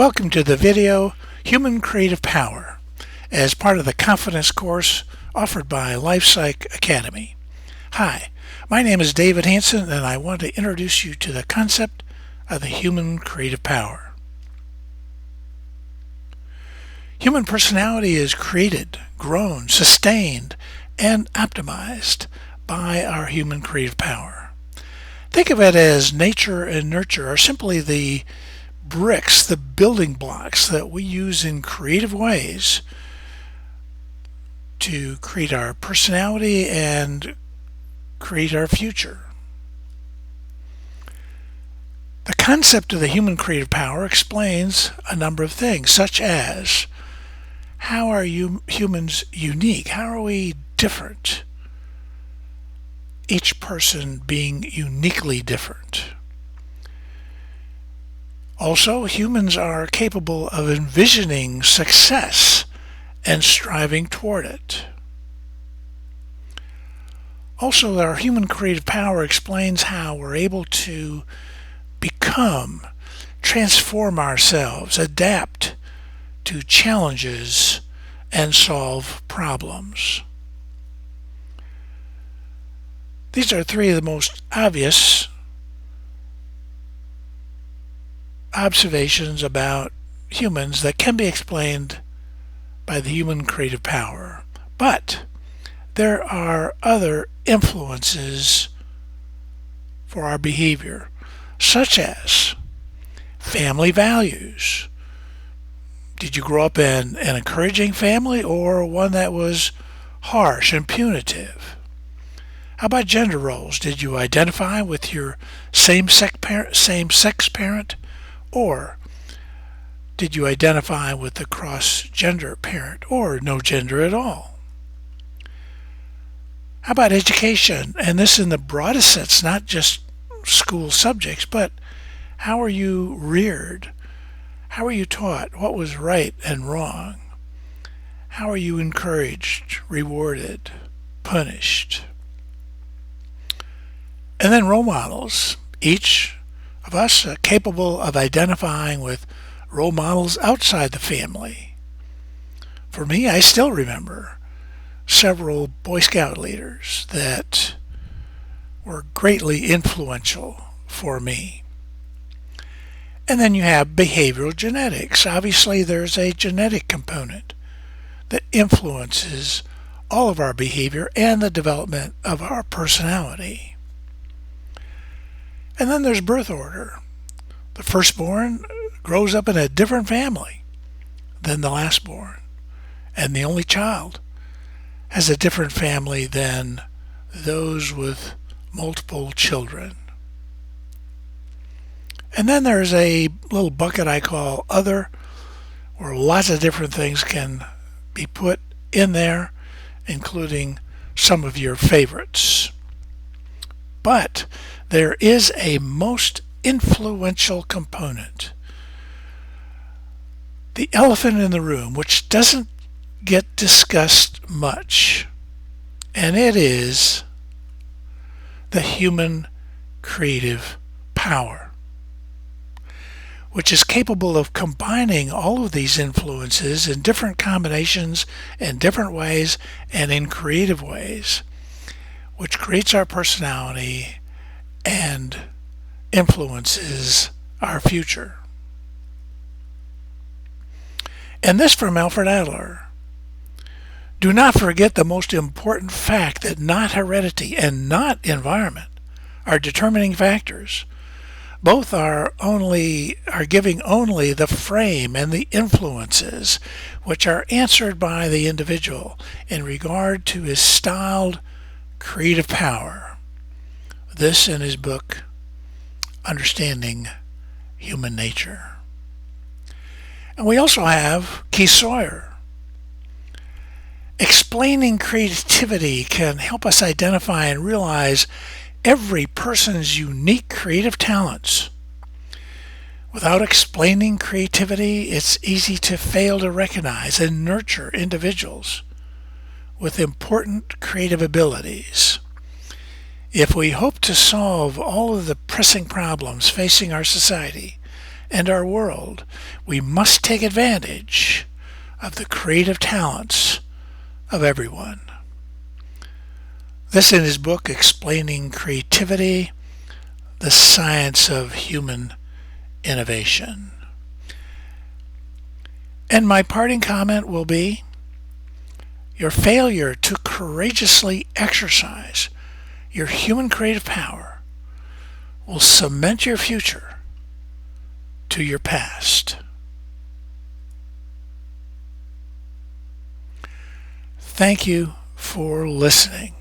Welcome to the video Human Creative Power as part of the Confidence course offered by LifePsych Academy. Hi, my name is David Hanson and I want to introduce you to the concept of the human creative power. Human personality is created, grown, sustained, and optimized by our human creative power. Think of it as nature and nurture are simply the bricks, the building blocks that we use in creative ways to create our personality and create our future. The concept of the human creative power explains a number of things, such as how are humans unique? How are we different? Each person being uniquely different. Also, humans are capable of envisioning success and striving toward it. Also, our human creative power explains how we're able to become, transform ourselves, adapt to challenges, and solve problems. These are three of the most obvious observations about humans that can be explained by the human creative power. But there are other influences for our behavior, such as family values. Did you grow up in an encouraging family or one that was harsh and punitive? How about gender roles? Did you identify with your same-sex parent? Or did you identify with the cross-gender parent or no gender at all? How about education? And this in the broadest sense, not just school subjects, but how are you reared? How are you taught what was right and wrong? How are you encouraged, rewarded, punished? And then role models. Each of us are capable of identifying with role models outside the family. For me, I still remember several Boy Scout leaders that were greatly influential for me. And then you have behavioral genetics. Obviously, there's a genetic component that influences all of our behavior and the development of our personality. And then there's birth order. The firstborn grows up in a different family than the lastborn, and the only child has a different family than those with multiple children. And then there's a little bucket I call other, where lots of different things can be put in there, including some of your favorites. But there is a most influential component, the elephant in the room, which doesn't get discussed much, and it is the human creative power, which is capable of combining all of these influences in different combinations, in different ways, and in creative ways, which creates our personality and influences our future. And this from Alfred Adler. Do not forget the most important fact that not heredity and not environment are determining factors. Both are giving only the frame and the influences which are answered by the individual in regard to his styled creative power. This in his book, Understanding Human Nature. And we also have Keith Sawyer. Explaining creativity can help us identify and realize every person's unique creative talents. Without explaining creativity, it's easy to fail to recognize and nurture individuals with important creative abilities. If we hope to solve all of the pressing problems facing our society and our world. We must take advantage of the creative talents of everyone. This in his book, Explaining Creativity, the Science of Human Innovation. And my parting comment will be, your failure to courageously exercise your human creative power will cement your future to your past. Thank you for listening.